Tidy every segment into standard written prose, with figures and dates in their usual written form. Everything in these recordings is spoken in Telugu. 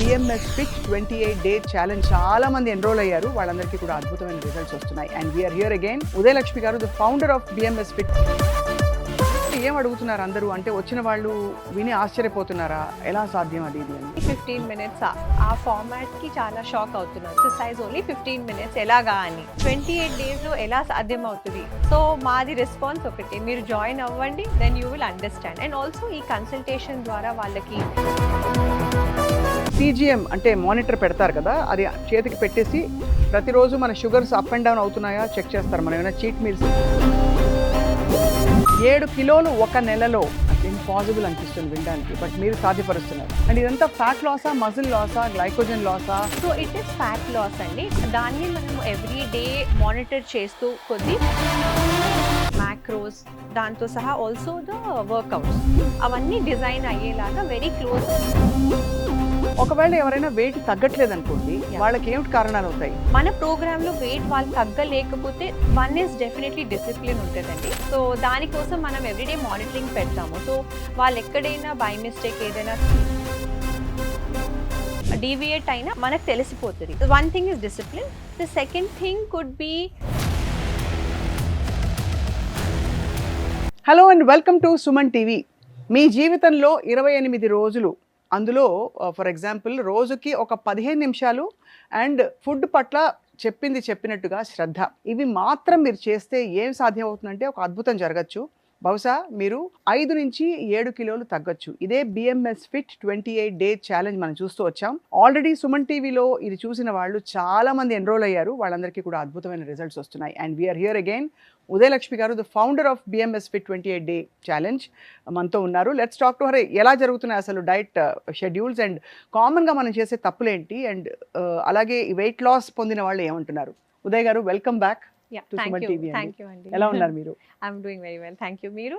BMS Fit 28 Day Challenge చాలా మంది ఎన్రోల్ అయ్యారు. వాళ్ళందరికీ కూడా అద్భుతమైన రిజల్ట్స్ వస్తున్నాయి. And we are here again Udayalakshmi garu, the founder of BMS Fit. ఏం అడుగుతున్నారు అందరూ అంటే వచ్చిన వాళ్ళు విని ఆశ్చర్యపోతున్నారా, ఎలా సాధ్యం అది ఇది అని? 15 minutes ఆ ఫార్మాట్ కి చాలా షాక్ అవుతున్నారు. ఎక్సర్సైజ్ ఓన్లీ 15 minutes ఎలాగా అని 28 days లో ఎలా సాధ్యం అవుతుంది? సో మాది రెస్పాన్స్ ఒకటి, మీరు జాయిన్ అవ్వండి, then you will understand. And also ఈ కన్సల్టేషన్ ద్వారా వాళ్ళకి CGM అంటే మానిటర్ పెడతారు కదా, అది చేతికి పెట్టేసి ప్రతిరోజు మన షుగర్స్ అప్ అండ్ డౌన్ అవుతున్నాయా చెక్ చేస్తారు. మనం ఏమైనా చీట్ మీల్స్ 7 కిలోలు ఒక నెలలో ఇంపాసిబుల్ అనిపిస్తుంది వినడానికి, బట్ మీరు సాధ్యపరుస్తున్నారు. అండ్ ఇదంతా ఫ్యాట్ లాసా, మజిల్ లాసా, గ్లైకోజన్ లాసా? So it is fat loss అండి. దాన్ని మనం ఎవ్రీ డే మానిటర్ చేస్తూ కొద్ది మ్యాక్రోస్ దాంతో సహా ఆల్సో ద వర్కౌట్స్ అవన్నీ డిజైన్ అయ్యేలాగా వెరీ క్లోజ్. ఒకవేళ ఎవరైనా వెయిట్ తగ్గట్లేదు అనుకోండి, వాళ్ళకి ఏమిటి కారణాలు అవుతాయి? మన ప్రోగ్రామ్ లో వెయిట్ వాళ్ళు తగ్గలేకపోతే వన్ ఇస్ డెఫినెట్లీ డిసిప్లిన్ ఉంటుందండి. సో దానికోసం మనం ఎవ్రీడే మానిటరింగ్ పెడతాము. సో వాళ్ళు ఎక్కడైనా బై మిస్టేక్ ఏదైనా డీవియేట్ అయినా మనకు తెలిసిపోతుంది. One thing is discipline. The second thing could be. Hello and welcome to Suman TV. మీ జీవితంలో 28 రోజులు, అందులో ఫర్ ఎగ్జాంపుల్ రోజుకి ఒక 15 నిమిషాలు అండ్ ఫుడ్ పట్ల చెప్పింది చెప్పినట్టుగా శ్రద్ధ, ఇవి మాత్రం మీరు చేస్తే ఏం సాధ్యం అవుతుందంటే ఒక అద్భుతం జరగచ్చు. బహుశా మీరు 5 నుంచి 7 కిలోలు తగ్గొచ్చు. ఇదే BMS Fit 28 Day ఛాలెంజ్ మనం చూస్తూ వచ్చాం. ఆల్రెడీ సుమన్ టీవీలో ఇది చూసిన వాళ్ళు చాలా మంది ఎన్రోల్ అయ్యారు. వాళ్ళందరికీ కూడా అద్భుతమైన రిజల్ట్స్ వస్తున్నాయి. And we are here again Udayalakshmi garu, the founder of BMS Fit 28 Day challenge మనతో ఉన్నారు. Let's talk to her. ఎలా జరుగుతున్నాయి అసలు డైట్ షెడ్యూల్స్ అండ్ కామన్గా మనం చేసే తప్పులేంటి, అండ్ అలాగే వెయిట్ లాస్ పొందిన వాళ్ళు ఏమంటున్నారు? ఉదయ్ గారు, వెల్కమ్ బ్యాక్. ఎలా ఉన్నారు మీరు? I'm doing very well, thank you. మీరు?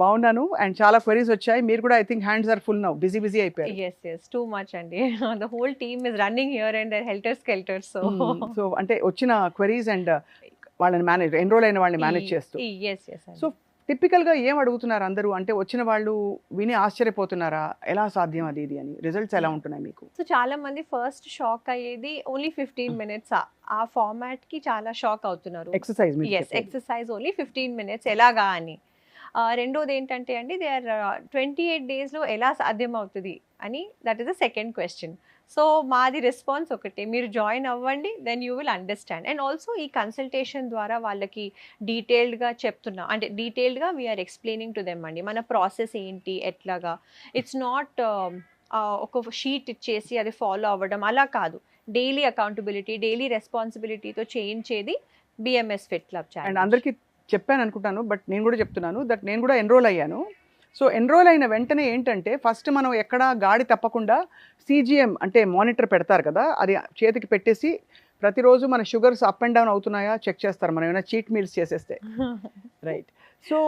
బాగున్నాను. అండ్ చాలా క్వరీస్ వచ్చాయి. మీరు కూడా I think hands are full now, busy అయిపోయారు. yes too much అండి. the whole team is running here and they're helter skelter. so అంటే వచ్చిన క్వరీస్ అండ్ వాళ్ళని మేనేజ్, ఎన్రోల్ అయిన వాళ్ళని మేనేజ్ చేస్తూ. yes సో టిపికల్గా ఏం అడుగుతున్నారు అందరూ అంటే వచ్చిన వాళ్ళు విని ఆశ్చర్యపోతున్నారా, ఎలా సాధ్యం అది ఇది అని? రిజల్ట్స్ ఎలా ఉంటున్నాయి మీకు? సో చాలా మంది ఫస్ట్ షాక్ అయ్యేది ఓన్లీ 15 minutes ఆ ఫార్మాట్ కి చాలా షాక్ అవుతున్నారు. ఎక్సర్సైజ్ ఓన్లీ 15 minutes ఎలాగా అని. రెండోది ఏంటంటే అండి, దే ఆర్ 28 days లో ఎలా సాధ్యం అవుతుంది అని, that is the second question. So మాది రెస్పాన్స్ ఒకటి, మీరు జాయిన్ అవ్వండి, then you will understand. And also ఈ కన్సల్టేషన్ ద్వారా వాళ్ళకి డీటెయిల్డ్గా చెప్తున్నాం, అంటే డీటెయిల్డ్గా వీఆర్ ఎక్స్ప్లెయినింగ్ టు దెమ్ అండి మన ప్రాసెస్ ఏంటి ఎట్లాగా. ఇట్స్ నాట్ ఒక షీట్ ఇచ్చేసి అది ఫాలో అవ్వడం అలా కాదు. డైలీ అకౌంటబిలిటీ, డైలీ రెస్పాన్సిబిలిటీతో చేయించేది BMS Fit Club challenge. And అందరికీ చెప్పాను అనుకుంటాను, బట్ నేను కూడా చెప్తున్నాను దట్ నేను కూడా ఎన్రోల్ అయ్యాను. సో ఎన్రోల్ అయిన వెంటనే ఏంటంటే ఫస్ట్ మనం ఎక్కడ గాడి తప్పకుండా CGM అంటే మానిటర్ పెడతారు కదా, అది చేతికి పెట్టేసి ప్రతిరోజు మన షుగర్స్ అప్ అండ్ డౌన్ అవుతున్నాయా చెక్ చేస్తారు. మనం ఏమైనా చీట్ మీల్స్ చేసేస్తే రైట్. సో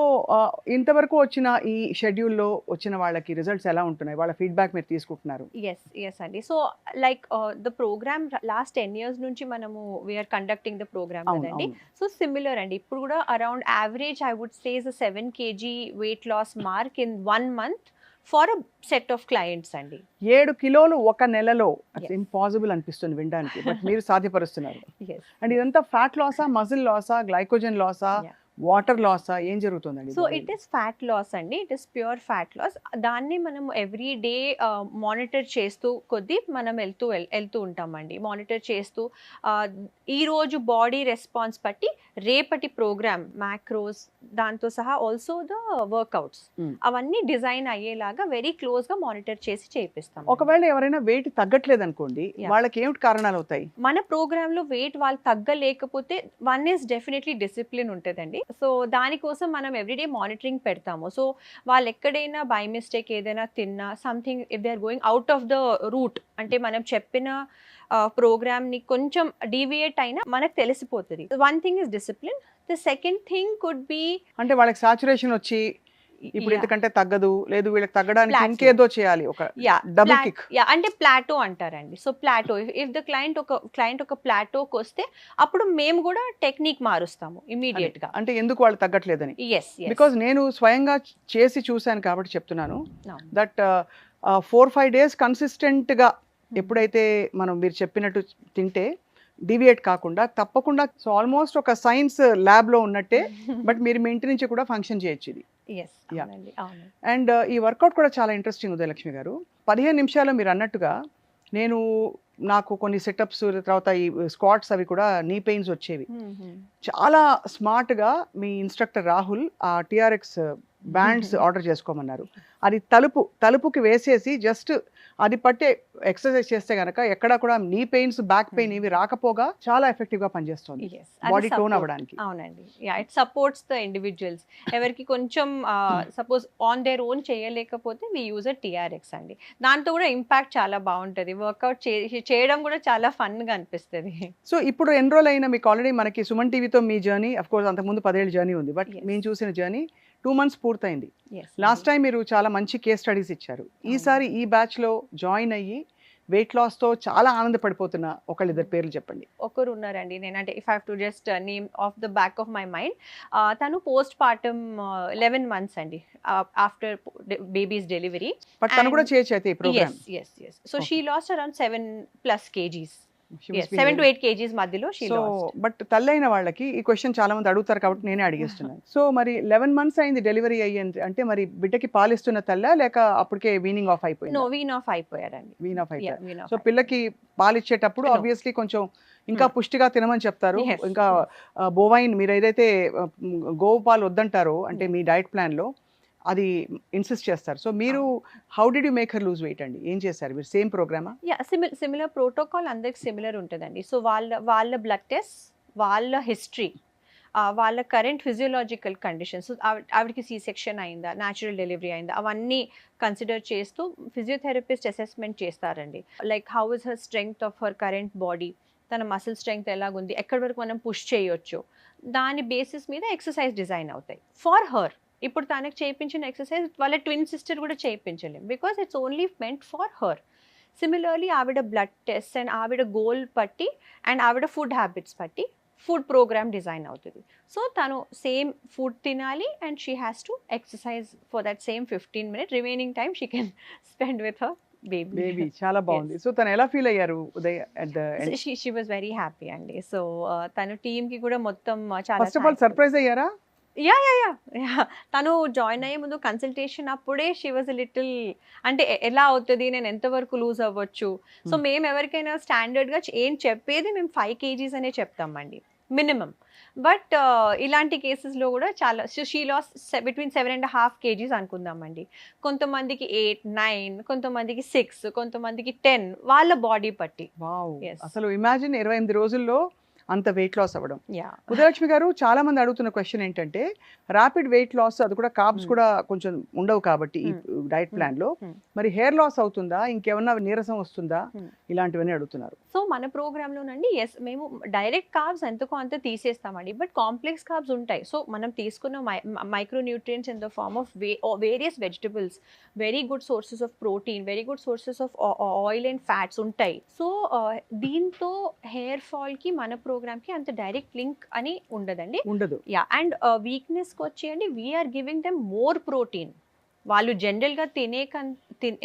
ఇంతవరకు వచ్చిన ఈ షెడ్యూల్లో వచ్చిన వాళ్ళకి రిజల్ట్స్ ఎలా ఉంటున్నాయి, వాళ్ళ ఫీడ్బ్యాక్ మీరు తీసుకుంటున్నారు? ఎస్ అండి. So like the programme last 10 years నుంచి మనము వీఆర్ కండక్టింగ్ ద ప్రోగ్రామ్ కదండి. సో సిమిలర్ అండి. ఇప్పుడు కూడా around average I would say 7 kg weight loss mark in 1 month for a set of clients అండి. 7 కిలోలు ఒక నెలలో ఇంపాసిబుల్ అనిపిస్తుంది వినడానికి, బట్ మీరు సాధ్యపరుస్తున్నారు. అండ్ ఇదంతా ఫ్యాట్ లాసా, మజిల్ లాసా, గ్లైకోజన్ లాసా, వాటర్ లాసా, ఏం జరుగుతుందండి? So it is fat loss అండి. It is pure fat loss. దాన్ని మనం ఎవ్రీ డే మానిటర్ చేస్తూ కొద్దీ మనం వెళ్తూ ఉంటామండి. మానిటర్ చేస్తూ ఈ రోజు బాడీ రెస్పాన్స్ బట్టి రేపటి ప్రోగ్రామ్ మ్యాక్రోస్ దాంతో సహా ఆల్సో ద వర్కౌట్స్ అవన్నీ డిజైన్ అయ్యేలాగా వెరీ క్లోజ్ గా మానిటర్ చేసి చేపిస్తాం. ఒకవేళ ఎవరైనా వెయిట్ తగ్గట్లేదు అనుకోండి, వాళ్ళకి ఏమిటి కారణాలు అవుతాయి? మన ప్రోగ్రామ్ లో వెయిట్ వాళ్ళు తగ్గలేకపోతే వన్ ఇస్ డెఫినెట్లీ డిసిప్లిన్ ఉంటుందండి. సో దానికోసం మనం ఎవ్రీడే మానిటరింగ్ పెడతాము. సో వాళ్ళు ఎక్కడైనా బై మిస్టేక్ ఏదైనా తిన్నా, something if they are going out of the route, అంటే మనం చెప్పిన ప్రోగ్రామ్ ని కొంచెం డీవియేట్ అయినా మనకు తెలిసిపోతుంది. One thing is discipline. The second thing could B అంటే వాళ్ళకి సాచురేషన్ వచ్చి ఇప్పుడు ఇంతకంటే తగ్గదు, లేదు వీళ్ళకి తగ్గడానికి ఇంకేదో చేయాలి, ఒక డబుల్ కిక్. అంటే ప్లాటో అంటారండి. So plateau, if the client ఒక ప్లాటోకి వస్తే అప్పుడు మేము కూడా టెక్నిక్ మారుస్తాము ఇమీడియట్ గా. అంటే ఎందుకు వాళ్ళు తగ్గట్లేదని? బికాజ్ నేను స్వయంగా చేసి చూశాను కాబట్టి చెప్తున్నాను. దట్ 4-5 days కన్సిస్టెంట్ గా ఎప్పుడైతే మీరు చెప్పినట్టు తింటే డివియేట్ కాకుండా తప్పకుండా సో ఆల్మోస్ట్ ఒక సైన్స్ ల్యాబ్లో ఉన్నట్టే బట్ మీరు మీ ఇంటి నుంచి కూడా ఫంక్షన్ చేయొచ్చు ఇది. Yes, Yeah. అవునండి, అవును. అండ్ ఈ వర్కౌట్ కూడా చాలా ఇంట్రెస్టింగ్ ఉదయలక్ష్మి గారు. 15 నిమిషాలు మీరు అన్నట్టుగా నాకు కొన్ని సెటప్స్ తర్వాత ఈ స్క్వాట్స్ అవి కూడా నీ పెయిన్స్ వచ్చేవి. చాలా స్మార్ట్గా మీ ఇన్స్ట్రక్టర్ రాహుల్ ఆ టిఆర్ఎక్స్ బ్యాండ్స్ ఆర్డర్ చేసుకోమన్నారు. అది తలుపుకి వేసేసి జస్ట్ అది పట్టే ఎక్సర్సైజ్ చేస్తే గనక ఎక్కడ కూడా నీ పెయిన్స్ బ్యాక్ పెయిన్ ఇవి రాకపోగా చాలా ఎఫెక్టివ్ గా పనిచేస్తుంది బాడీ టోన్ అవ్వడానికి. అవునండి, ఇట్ సపోర్ట్స్ ద ఇండివిజువల్స్. ఎవరికి కొంచెం సపోజ్ ఆన్ దేర్ ఓన్ చేయలేకపోతే వి యూజ్ టిఆర్ఎక్స్ అండి. దాంతో కూడా ఇంపాక్ట్ చాలా బాగుంటుంది. వర్కౌట్ చేయడం కూడా చాలా ఫన్ గా అనిపిస్తుంది. సో ఇప్పుడు ఎన్రోల్ అయిన మీకు ఆల్రెడీ మనకి సుమన్ టీవీతో మీ జర్నీ అఫ్ కోర్స్ అంతకుముందు 10 ఏళ్ళ జర్నీ ఉంది, బట్ మేము చూసిన జర్నీ 2 months పూర్తయింది. లాస్ట్ టైం మీరు చాలా మంచి కేస్ స్టడీస్ ఇచ్చారు. ఈసారి ఈ బ్యాచ్ లో జాయిన్ అయ్యి వెయిట్ లాస్ తో చాలా ఆనందపడిపోతున్న ఒకళ్ళిద్దరు పేర్లు చెప్పండి. ఒకరు ఉన్నారండి, నేనంటే if I have to just name of the back of my mind. తను పోస్ట్ పార్టమ్ 11 months అండి, ఆఫ్టర్ బేబీస్ డెలివరీ. బట్ తను కూడా చేయొచ్చు అయితే ఈ programme. yes. So she lost around 7+ kgs. 7 to 8 kgs మధ్యలో she lost. బట్ తల్లైన వాళ్ళకి ఈ క్వశ్చన్ చాలా మంది అడుగుతారు కాబట్టి నేనే అడిగేస్తున్నాను. సో మరి 11 months అయింది డెలివరీ అయ్యింది అంటే మరి బిడ్డకి పాలిస్తున్న తల్లా లేక అప్పటికే వీనింగ్ ఆఫ్ అయిపోయింది? నో, వీన్ ఆఫ్ అయిపోయారండి. వీన్ ఆఫ్ అయిపోయారు. సో పిల్లకి పాలిచ్చేటప్పుడు ఆబ్వియస్లీ కొంచెం ఇంకా పుష్టిగా తినమని చెప్తారు. ఇంకా బోవైన్ మీరు ఏదైతే గోవు పాలు వద్దంటారో అంటే మీ డైట్ ప్లాన్ లో అది ఇన్సిస్ట్ చేస్తారు. సో మీరు how did you make her lose weight అండి? ఏం చేశారు మీరు? సేమ్ ప్రోగ్రామా? సిమిలర్ ప్రోటోకాల్ అందరికి సిమిలర్ ఉంటుందండి. సో వాళ్ళ బ్లడ్ టెస్ట్, వాళ్ళ హిస్టరీ, వాళ్ళ కరెంట్ ఫిజియోలాజికల్ కండిషన్స్, ఆవిడకి సి సెక్షన్ అయిందా, న్యాచురల్ డెలివరీ అయిందా, అవన్నీ కన్సిడర్ చేస్తూ ఫిజియోథెరపిస్ట్ అసెస్మెంట్ చేస్తారండి. Like how is her strength of her current body, తన మసిల్ స్ట్రెంగ్త్ ఎలాగుంది, ఎక్కడి వరకు మనం పుష్ చేయొచ్చు, దాని బేసిస్ మీద ఎక్సర్సైజ్ డిజైన్ అవుతాయి ఫర్ హర్. ఇప్పుడు తనకు చేయించిన ఎక్సర్సైజ్ వాళ్ళ ట్విన్ సిస్టర్ కూడా చేయించలేం, because it's only meant for her. Similarly ఆవిడ బ్లడ్ టెస్ట్ అండ్ ఆవిడ గోల్ బట్టి అండ్ ఆవిడ ఫుడ్ హ్యాబిట్స్ బట్టి ఫుడ్ ప్రోగ్రామ్ డిజైన్ అవుతుంది. సో తను సేమ్ ఫుడ్ తినాలి and she has to exercise for that same 15 minutes. Remaining time she can spend with her baby. చాలా బాగుంది. సో తను ఎలా ఫీల్ అయ్యారు Uday? She was very happy అండి. సో తను టీమ్ కి కూడా మొత్తం చాలా ఫస్ట్ ఆఫ్ ఆల్ సర్ప్రైజ్ అయ్యారా? యా తను జాయిన్ అయ్యే ముందు కన్సల్టేషన్ అప్పుడే షీ వాజ్ లిటిల్ అంటే ఎలా అవుతుంది, నేను ఎంతవరకు లూజ్ అవ్వచ్చు. సో మేము ఎవరికైనా స్టాండర్డ్గా ఏం చెప్పేది మేము 5 kgs అనే చెప్తామండి మినిమం. బట్ ఇలాంటి కేసెస్లో కూడా చాలా షీ లాస్ బిట్వీన్ 7.5 kgs అనుకుందామండి. కొంతమందికి 8, 9, కొంతమందికి 6, కొంతమందికి 10, వాళ్ళ బాడీ బట్టి. అసలు ఇమాజిన్ 28 రోజుల్లో అంత వెయిట్ లాస్ అవ్వడం. ఉదయలక్ష్మి గారు, చాలా మంది అడుగుతున్న క్వశ్చన్ ఏంటంటే ర్యాపిడ్ వెయిట్ లాస్, అది కూడా కార్బ్స్ కూడా కొంచెం ఉండవు కాబట్టి ఈ డైట్ ప్లాన్ లో, మరి హెయిర్ లాస్ అవుతుందా, ఇంకేమన్నా నీరసం వస్తుందా, ఇలాంటివన్నీ అడుగుతున్నారు. సో మన ప్రోగ్రామ్ లోనండి ఎస్ మేము డైరెక్ట్ కార్బ్స్ ఎంతకో అంత తీసేస్తామండి, బట్ కాంప్లెక్స్ కార్బ్స్ ఉంటాయి. సో మనం తీసుకున్న micronutrients in the form of various vegetables, very good sources of protein, very good sources of oil and fats ఉంటాయి. సో దీంతో హెయిర్ ఫాల్ కి మన ప్రోగ్రామ్ కి అంత డైరెక్ట్ లింక్ అని ఉండదండి. యా, అండ్ వీక్నెస్ కి వచ్చేయండి we are giving them more protein. వాళ్ళు జనరల్ గా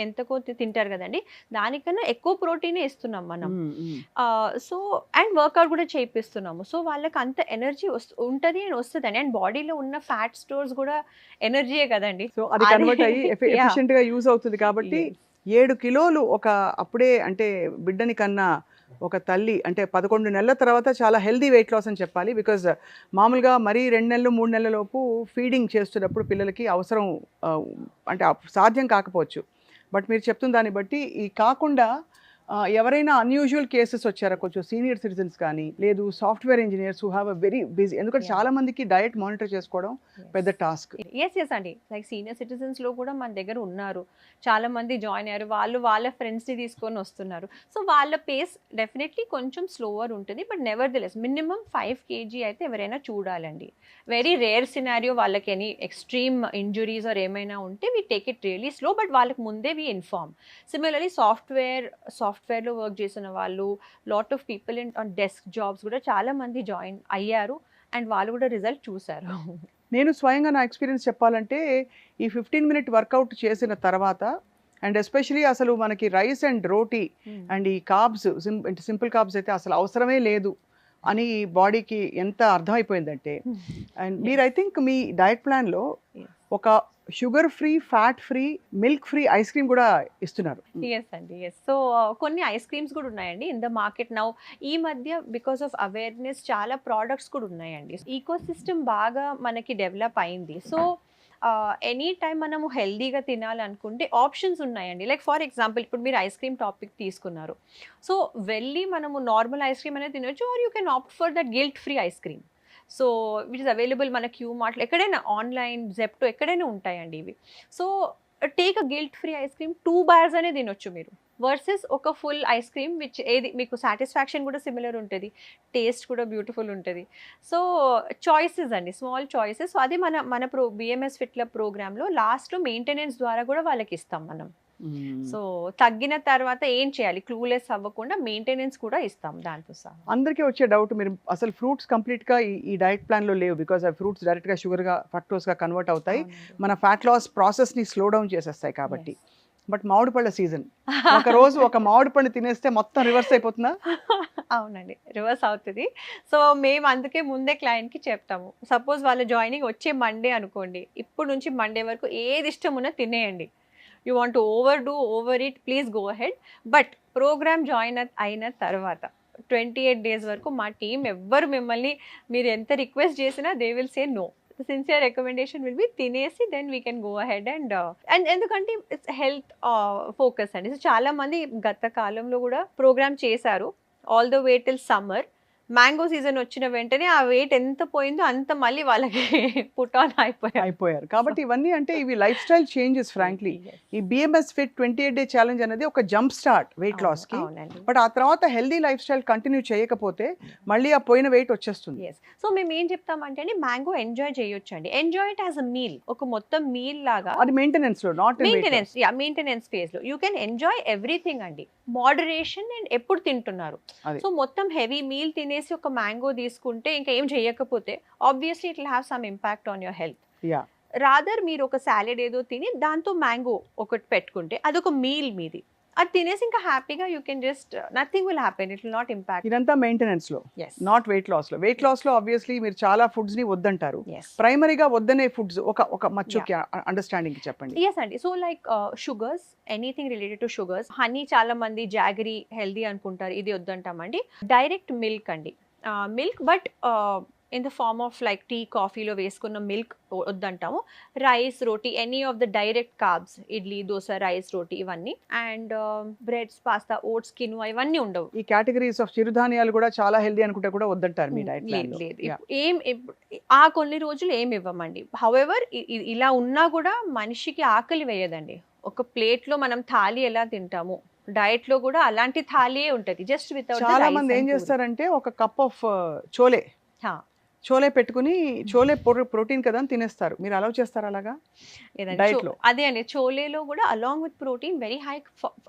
ఎంతకో తింటారు కదండి, దానికన్నా ఎక్కువ ప్రోటీనే ఇస్తున్నాం మనం. సో అండ్ వర్కౌట్ కూడా చేయిస్తున్నాము. సో వాళ్ళకి అంత ఎనర్జీ ఉంటుంది అని వస్తుందండి. అండ్ బాడీలో ఉన్న ఫ్యాట్ స్టోర్స్ కూడా ఎనర్జీయే కదండి. సో అది కన్వర్ట్ అయ్యి ఎఫిషియెంట్ గా యూజ్ అవుతుంది. కాబట్టి 7 కిలోలు ఒక అప్పుడే అంటే బిడ్డని కన్నా ఒక తల్లి అంటే 11 నెలల తర్వాత చాలా హెల్దీ వెయిట్ లాస్ అని చెప్పాలి. బికాజ్ మామూలుగా మరీ 2 నెలలు 3 నెలల లోపు ఫీడింగ్ చేస్తున్నప్పుడు పిల్లలకి అవసరం అంటే సాధ్యం కాకపోవచ్చు. బట్ మీరు చెప్తున్న దాన్ని బట్టి ఈ కాకుండా ఎవరైనా అన్యూజువల్ కేసెస్ వచ్చారా, కొంచెం సీనియర్ సిటిజన్స్ కానీ, లేదు software engineers who have a very busy, ఎందుకంటే చాలా మందికి డయట్ మానిటర్ చేసుకోవడం పెద్ద టాస్క్. ఎస్ అండి, లైక్ సీనియర్ సిటిజన్స్ లో కూడా మన దగ్గర ఉన్నారు, చాలా మంది జాయిన్ అయ్యారు, వాళ్ళు వాళ్ళ ఫ్రెండ్స్ ని తీసుకొని వస్తున్నారు. సో వాళ్ళ పేస్ డెఫినెట్లీ కొంచెం స్లోవర్ ఉంటుంది, but never the less minimum 5 kg అయితే ఎవరైనా చూడాలండి. వెరీ రేర్ సినారియో వాళ్ళకి ఎనీ ఎక్స్ట్రీమ్ ఇంజురీస్ ఆర్ ఏమైనా ఉంటే we take it really slow, but వాళ్ళకి ముందే వీ ఇన్ఫార్మ్. సిమిలర్లీ సాఫ్ట్వేర్లో వర్క్ చేసిన వాళ్ళు, lot of people on desk jobs కూడా చాలా మంది జాయిన్ అయ్యారు అండ్ వాళ్ళు కూడా రిజల్ట్ చూసారు. నేను స్వయంగా నా ఎక్స్పీరియన్స్ చెప్పాలంటే ఈ 15 minute వర్కౌట్ చేసిన తర్వాత అండ్ ఎస్పెషలీ అసలు మనకి రైస్ అండ్ రోటీ అండ్ ఈ కార్బ్స్ సింపుల్ కార్బ్స్ అయితే అసలు అవసరమే లేదు అని బాడీకి ఎంత అర్థమైపోయిందంటే. అండ్ మీరు ఐ థింక్ మీ డయట్ ప్లాన్లో ఒక sugar free, fat free, milk free ice cream కూడా ఇస్తున్నారు. ఎస్ అండి, ఎస్. సో కొన్ని ఐస్ క్రీమ్స్ కూడా ఉన్నాయండి ఇన్ ద మార్కెట్ నౌ. ఈ మధ్య బికాస్ ఆఫ్ అవేర్నెస్ చాలా ప్రోడక్ట్స్ కూడా ఉన్నాయండి. ఈకో సిస్టమ్ బాగా మనకి డెవలప్ అయింది. సో ఎనీ టైం మనము హెల్దీగా తినాలనుకుంటే ఆప్షన్స్ ఉన్నాయండి. లైక్ ఫర్ ఎగ్జాంపుల్ ఇప్పుడు మీరు ఐస్ క్రీమ్ టాపిక్ తీసుకున్నారు. సో వెళ్ళి మనము నార్మల్ ఐస్ క్రీమ్ అనేది తినొచ్చు, or you can opt for that guilt free ice cream. So which is available మన క్యూ మార్ట్లో, ఎక్కడైనా ఆన్లైన్, జెప్టో, ఎక్కడైనా ఉంటాయండి ఇవి. So take a guilt free ice cream 2 bars అనే తినొచ్చు మీరు, వర్సెస్ ఒక ఫుల్ ఐస్ క్రీమ్ విచ్ ఏది మీకు సాటిస్ఫాక్షన్ కూడా సిమిలర్ ఉంటుంది, టేస్ట్ కూడా బ్యూటిఫుల్ ఉంటుంది. సో చాయిసెస్ అండి, స్మాల్ చాయిసెస్. సో అది మన బిఎంఎస్ ఫిట్ క్లబ్ ప్రోగ్రాంలో లాస్ట్లో మెయింటెనెన్స్ ద్వారా కూడా వాళ్ళకి ఇస్తాం మనం. సో తగ్గిన తర్వాత ఏం చేయాలి, క్లూలెస్ అవ్వకుండా మెయింటెనెన్స్ కూడా ఇస్తాం దాంతో సహా. అందరికీ వచ్చే డౌట్, మీరు అసలు ఫ్రూట్స్ కంప్లీట్గా ఈ డైట్ ప్లాన్లో లేవు, బికాస్ ఆ ఫ్రూట్స్ డైరెక్ట్గా షుగర్గా, ఫ్రక్టోస్గా కన్వర్ట్ అవుతాయి, మన ఫ్యాట్ లాస్ ప్రాసెస్ని స్లో డౌన్ చేసేస్తాయి కాబట్టి. బట్ మామిడి పళ్ళ సీజన్, ఒక రోజు ఒక మామిడి పండు తినేస్తే మొత్తం రివర్స్ అయిపోతుందా? అవునండి, రివర్స్ అవుతుంది. సో మేము అందుకే ముందే క్లయింట్కి చెప్తాము, సపోజ్ వాళ్ళ జాయినింగ్ వచ్చే మండే అనుకోండి, ఇప్పుడు నుంచి మండే వరకు ఏది ఇష్టం ఉన్నా తినేయండి. You want to over it, please go ahead. But program join అయిన తర్వాత 28 days వరకు మా టీం ఎవ్వరు మిమ్మల్ని మీరు ఎంత రిక్వెస్ట్ చేసినా they will say no. Sincere recommendation will be తినేసి then we can go ahead. And ఎందుకంటే ఇట్స్ హెల్త్ ఫోకస్ అండి. సో చాలా మంది గత కాలంలో కూడా ప్రోగ్రామ్ చేశారు all the way till summer. Mango season వచ్చిన వెంటనే ఆ వెయిట్ ఎంత పోయిందో అంత మళ్ళీ వాళ్ళకి పుట్ ఆన్ అయిపోయారు. కాబట్టి ఇవన్నీ అంటే ఇవి లైఫ్ స్టైల్ చేంజెస్. ఫ్రాంక్లీ ఈ బిఎంఎస్ ఫిట్ 28 day ఛాలెంజ్ అనేది ఒక జంప్ స్టార్ట్ వెయిట్ లాస్ కి. బట్ ఆ తర్వాత హెల్దీ లైఫ్ స్టైల్ కంటిన్యూ చేయకపోతే మళ్ళీ ఆ పోయిన వెయిట్ వచ్చేస్తుంది. సో మేము ఏం చెప్తామంటే అండి, మ్యాంగో ఎంజాయ్ చేయొచ్చు అండి, enjoy it as a meal, ఒక మొత్తం మీల్ లాగా. అది మెయింటెనెన్స్ లో, నాట్ మెయింటెనెన్స్ ఫేజ్ లో యూ కెన్ ఎంజాయ్ ఎవ్రీథింగ్ అండి, మోడరేషన్. అండ్ ఎప్పుడు తింటున్నారు, సో మొత్తం హెవీ మీల్ తినేసి ఒక మ్యాంగో తీసుకుంటే ఇంకా ఏం చేయకపోతే obviously it will have some impact on your health. Rather మీరు ఒక సాలెడ్ ఏదో తిని దాంతో మ్యాంగో ఒకటి పెట్టుకుంటే అదొక మీల్ మీది, అది తినేసి ఇంకా హ్యాపీగా you can just nothing will happen, it will not impact. ఇదంతా మెయింటెనెన్స్ లో, నాట్ వెయిట్ లాస్ లో. వెయిట్ లాస్ లో ఆబ్వియస్లీ మీరు చాలా ఫుడ్స్ ని వద్దంటారు, ప్రైమరీగా వద్దనే ఫుడ్స్ ఒక మచ్చుకి అండర్స్టాండింగ్ చెప్పండి. ఎస్ అండి. So like sugars, anything related to sugars, honey చాలా మంది జాగరీ హెల్దీ అనుకుంటారు, ఇది వద్దంటామండి. డైరెక్ట్ మిల్క్ అండి, milk but in the form of like tea, కాఫీలో వేసుకున్న మిల్క్ వద్దంటాము. Rice, roti, any of the direct carbs, idli, dosa, rice, roti ఇవన్నీ. And breads, pasta, oats, quinoa ఇవన్నీ ఉండవు. ఈ కేటగిరీస్ ఆఫ్ చిరుధాన్యాలు కూడా చాలా హెల్దీ అనుకుంటే కూడా వద్దంటారు మీ డైట్ ప్లాన్ లో. ఏం ఆ కొన్ని రోజులు ఏమి ఇవ్వమండి. హౌఎవర్ ఇలా ఉన్నా కూడా మనిషికి ఆకలి వేయదండి. ఒక ప్లేట్లో మనం థాలీ ఎలా తింటాము, డైట్ లో కూడా అలాంటి థాలీయే ఉంటది, జస్ట్ వితౌట్. చాలా మంది ఏం చేస్తారంటే ఒక కప్ ఆఫ్ చోలే పెట్టుకుని, చోలే ప్రోటీన్ కదా అని తినేస్తారు. మీరు అలౌ చేస్తారు అలాగా డైట్ లో? అదే అండి, చోలేలో కూడా along with protein very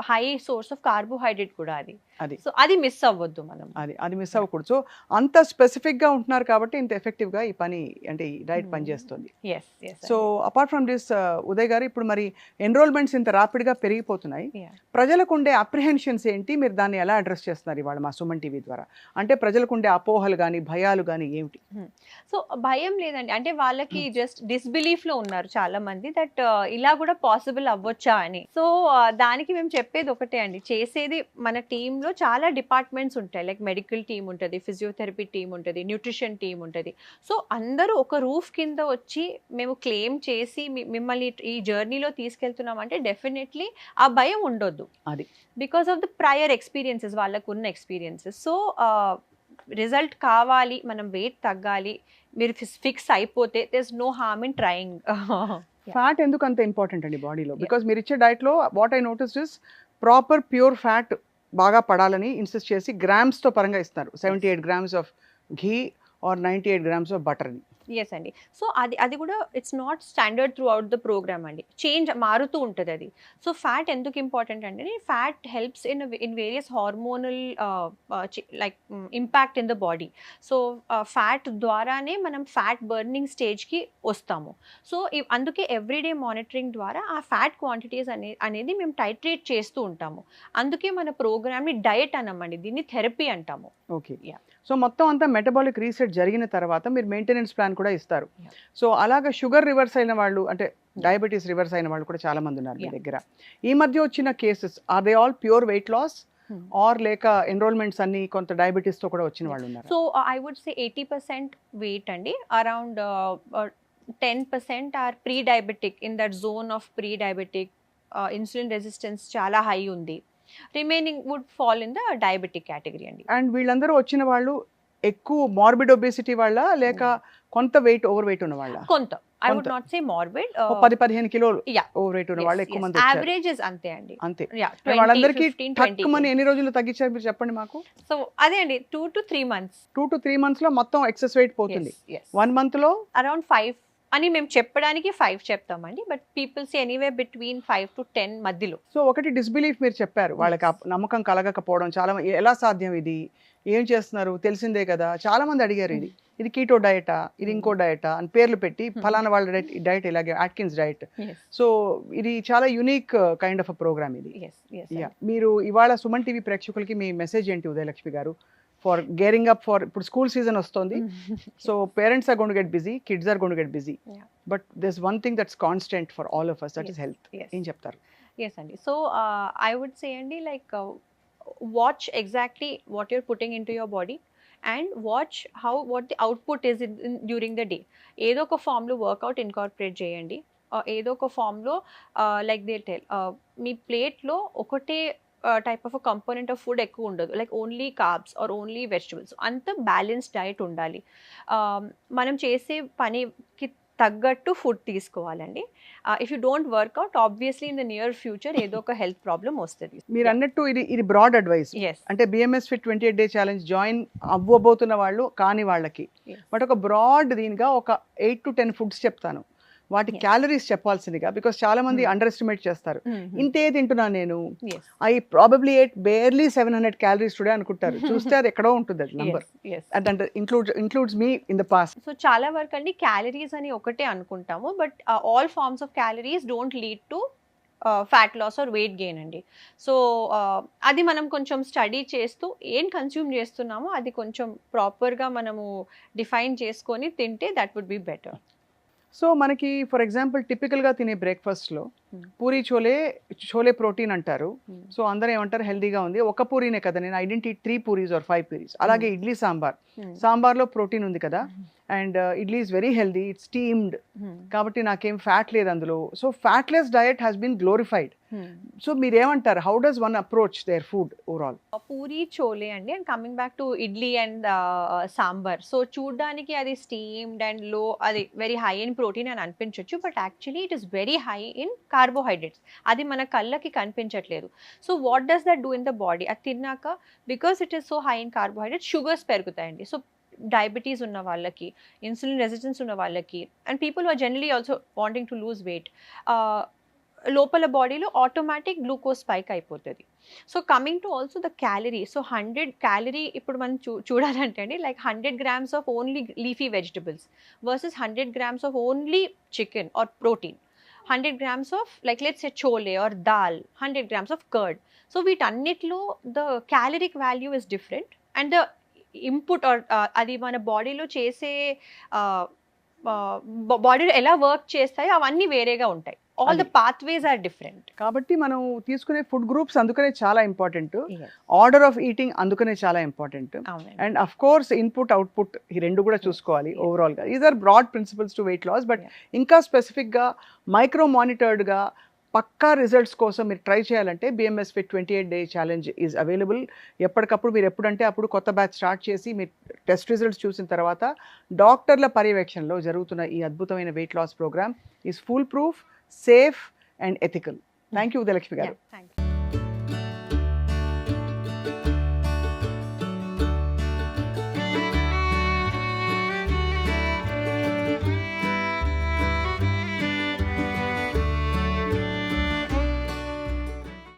high source of carbohydrate కూడా అది. సో అది మిస్ అవ్వద్దు మనం, అది మిస్ అవ్వకూడదు. సో అంత స్పెసిఫిక్ గా ఉంటున్నారు కాబట్టి ఇంత ఎఫెక్టివ్ గా ఈ పని, అంటే ఈ డైట్ పనిచేస్తుంది. So apart from this Uday గారు, ఇప్పుడు మరి ఎన్రోల్మెంట్స్ ఇంత రాపిడ్ గా పెరిగిపోతున్నాయి, ప్రజలకు ఉండే అప్రిహెన్షన్స్ ఏంటి, మీరు దాన్ని ఎలా అడ్రస్ చేస్తున్నారు ఇవాళ మా సుమన్ టీవీ ద్వారా? అంటే ప్రజలకు ఉండే అపోహలు కానీ, భయాలు కానీ ఏమిటి? సో భయం లేదండి, అంటే వాళ్ళకి జస్ట్ డిస్బిలీఫ్ లో ఉన్నారు చాలా మంది, దట్ ఇలా కూడా పాసిబుల్ అవ్వచ్చా అని. సో దానికి మేము చెప్పేది ఒకటే అండి, చేసేది మన టీమ్ లో చాలా డిపార్ట్మెంట్స్ ఉంటాయి, లైక్ మెడికల్ టీమ్ ఉంటుంది, ఫిజియోథెరపీ టీమ్ ఉంటుంది, న్యూట్రిషన్ టీమ్ ఉంటుంది. సో అందరూ ఒక రూఫ్ కింద వచ్చి మేము క్లెయిమ్ చేసి మిమ్మల్ని ఈ జర్నీలో తీసుకెళ్తున్నామంటే డెఫినెట్లీ ఆ భయం ఉండొద్దు, అది because of the prior experiences, వాళ్ళకు ఉన్న ఎక్స్పీరియన్సెస్. సో రిజల్ట్ కావాలి, మనం వెయిట్ తగ్గాలి, మీరు ఫిక్స్ అయిపోతే there is no harm in trying. Fat ఎందుకు అంత ఇంపార్టెంట్ అండి బాడీలో? బికాస్ మీరు ఇచ్చే డైట్లో what I notice is proper pure fat బాగా పడాలని ఇన్సిస్ట్ చేసి గ్రామ్స్తో పరంగా ఇస్తున్నారు. 78 grams of ghee or 98 grams of butter అని. ఎస్ అండి. సో అది కూడా it's not standard throughout the programme అండి. చేంజ్ మారుతూ ఉంటుంది అది. సో ఫ్యాట్ ఎందుకు ఇంపార్టెంట్ అంటే fat helps in various hormonal like impact in the body. So fat ద్వారానే మనం ఫ్యాట్ బర్నింగ్ స్టేజ్కి వస్తాము. సో అందుకే ఎవ్రీడే మానిటరింగ్ ద్వారా ఆ ఫ్యాట్ క్వాంటిటీస్ అనేది మేము టైట్రేట్ చేస్తూ ఉంటాము. అందుకే మన ప్రోగ్రామ్ని డయట్ అనమండి, దీన్ని థెరపీ అంటాము. ఓకే. సో మొత్తం అంతా మెటబాలిక్ రీసెట్ జరిగిన తర్వాత మీరు మెయింటెనెన్స్ ప్లాన్ కూడా ఇస్తారు. సో అలాగా షుగర్ రివర్స్ అయిన వాళ్ళు, అంటే డయాబెటీస్ రివర్స్ అయిన వాళ్ళు కూడా చాలా మంది ఉన్నారు మీ దగ్గర. ఈ మధ్య వచ్చిన cases are they all pure weight loss or లేక ఎన్రోల్మెంట్స్ అన్ని కొంత డయాబెటీస్ తో కూడా వచ్చిన వాళ్ళు ఉన్నారు? So I would say 80% weight అండి, around 10% are pre diabetic, in that zone of pre diabetic, insulin resistance చాలా హై ఉంది. Remaining would fall in the diabetic category అండి. అండ్ వీళ్ళందరూ వచ్చిన వాళ్ళు ఎక్కువ మార్బిడ్ ఒబేసిటీ వాళ్ళ లేక కొంత వెయిట్ ఓవర్ వెయిట్ ఉన్న వాళ్ళ? కొంత, I would not say morbid, 10-15 కిలోలు ఓవర్ వెయిట్ ఉన్న వాళ్ళు ఎక్కువ మంది వచ్చారు. యావరేజెస్ అంతే అండి. అంతే. వాళ్ళందరికీ తక్కువని ఎన్ని రోజులు తగ్గించారు మీరు చెప్పండి మాకు? సో అదే అండి 2 to 3 months. 2 to 3 months లో మొత్తం ఎక్సెస్ వెయిట్ పోతుంది. 1 month లో అరౌండ్ 5 అని మేము చెప్పడానికి 5 చెప్తామండి, but people say anyway between 5 to 10 మధ్యలో. సో ఒకటి డిస్బిలీఫ్ మీరు చెప్పారు, వాళ్ళకి నమ్మకం కలగకపోవడం. చాలా ఎలా సాధ్యం, ఇది ఏం చేస్తున్నారు తెలిసిందే కదా, చాలా మంది అడిగారు ఇది కీటో డయటా, ఇది ఇంకో డయటా అని పేర్లు పెట్టి, ఫలానా వాళ్ళ డయట్ ఇలాగే ఆట్కిన్స్ డయట్. సో ఇది చాలా unique kind of a programme ఇది. మీరు ఇవాళ సుమన్ టీవీ ప్రేక్షకులకి మీ మెసేజ్ ఏంటి ఉదయలక్ష్మి గారు ఫర్ గేరింగ్ అప్ ఫర్, ఇప్పుడు స్కూల్ సీజన్ వస్తుంది, so parents are going to get busy, kids are going to get busy, but this one thing that's constant for all of us, that is health. ఏం చెప్తారు? ఎస్ అండి. సో ఐ వుడ్ సే అండి, like watch exactly what you're putting into your body and watch what the output is during the day. ఏదో ఒక ఫామ్లో వర్కౌట్ ఇన్కార్పొరేట్ చేయండి. ఏదో ఒక ఫామ్లో లైక్ దే టెల్, మీ ప్లేట్లో ఒకటే type of component of food ఎక్కువ ఉండదు, like only carbs or only vegetables. అంత బ్యాలెన్స్డ్ డైట్ ఉండాలి. మనం చేసే పనికి తగ్గట్టు ఫుడ్ తీసుకోవాలండి. If you don't workout, obviously in the near future ఏదో ఒక హెల్త్ ప్రాబ్లమ్ వస్తుంది. మీరు అన్నట్టు ఇది బ్రాడ్ అడ్వైస్. అంటే BMS fit 28 day challenge join అవ్వబోతున్న వాళ్ళు కాని వాళ్ళకి, బట్ ఒక బ్రాడ్ దీనిగా ఒక 8 to 10 ఫుడ్స్ చెప్తాను. వాటి క్యాలరీస్ చెప్పాల్సిందిగా, బికాస్ చాలా మంది అండర్ ఎస్టిమేట్ చేస్తారు. ఇంతే తింటున్నా నేను, I probably ate barely 700 calories today అనుకుంటారు. చూస్తే అది ఎక్కడో ఉంటుంది అది నంబర్. అంటే includes me in the past. So చాలా వరకు అండి క్యాలరీస్ అని ఒకటే అనుకుంటాము, but all forms of calories don't lead to fat loss or weight gain అండి. సో అది మనం కొంచెం స్టడీ చేస్తూ ఏం కన్స్యూమ్ చేస్తున్నామో అది కొంచెం ప్రాపర్గా మనము డిఫైన్ చేసుకొని తింటే that would be better. So మనకి ఫర్ ఎగ్జాంపుల్ టిపికల్గా తినే బ్రేక్ఫాస్ట్లో పూరి చోలే ప్రోటీన్ అంటారు. సో అందరూ ఏమంటారు హెల్దీగా ఉంది, ఒక పూరీనే కదా, నేను I don't eat 3 puris or 5 puris. అలాగే ఇడ్లీ సాంబార్లో ప్రోటీన్ ఉంది కదా, and idli is very healthy, it's steamed, కాబట్టి నాకేం ఫ్యాట్ లేదు అందులో. So fatless diet has been glorified. So మీరేమంటారు, how does one approach their food overall? Puri chole అండి, and coming back to idli and sambar. So చూడడానికి అది స్టీమ్డ్ అండ్ లో, అది వెరీ హై ఇన్ ప్రోటీన్ అని అనిపించవచ్చు, but actually it is very high in carbohydrates. అది మన కళ్ళకి కనిపించట్లేదు. So what does that do in the body? అది తిన్నాక, because it is so high in carbohydrates, sugars పెరుగుతాయండి. సో డయాబెటీస్ ఉన్న వాళ్ళకి, ఇన్సులిన్ రెసిస్టెన్స్ ఉన్న వాళ్ళకి, and people are generally also wanting to lose weight, లోపల బాడీలో ఆటోమేటిక్ గ్లూకోజ్ స్పైక్ అయిపోతుంది. So coming to also the calorie, so 100 calorie ఇప్పుడు మనం చూడాలంటే అండి, like 100 grams of only leafy vegetables versus 100 grams of only chicken or protein, 100 grams of like let's say chole or dal, 100 grams of curd. So వీటన్నిటిలో the caloric value is different, and the input or అది మన బాడీలో చేసే బాడీలో ఎలా వర్క్ చేస్తాయో అవన్నీ వేరేగా ఉంటాయి. All the pathways are different. కాబట్టి మనం తీసుకునే ఫుడ్ గ్రూప్స్ అందుకనే చాలా ఇంపార్టెంట్, ఆర్డర్ ఆఫ్ ఈటింగ్ అందుకనే చాలా important, and of course input output ఈ రెండు కూడా చూసుకోవాలి ఓవరాల్ గా. These are broad principles to weight loss, but ఇంకా స్పెసిఫిక్ గా మైక్రో మానిటర్డ్ గా పక్కా రిజల్ట్స్ కోసం మీరు ట్రై చేయాలంటే BMS fit 28 day challenge is available. ఎప్పటికప్పుడు మీరు ఎప్పుడంటే అప్పుడు కొత్త బ్యాచ్ స్టార్ట్ చేసి మీరు టెస్ట్ రిజల్ట్స్ చూసిన తర్వాత డాక్టర్ల పర్యవేక్షణలో జరుగుతున్న ఈ అద్భుతమైన weight loss programme is foolproof, safe and ethical. Thank you Udayalakshmi గారు.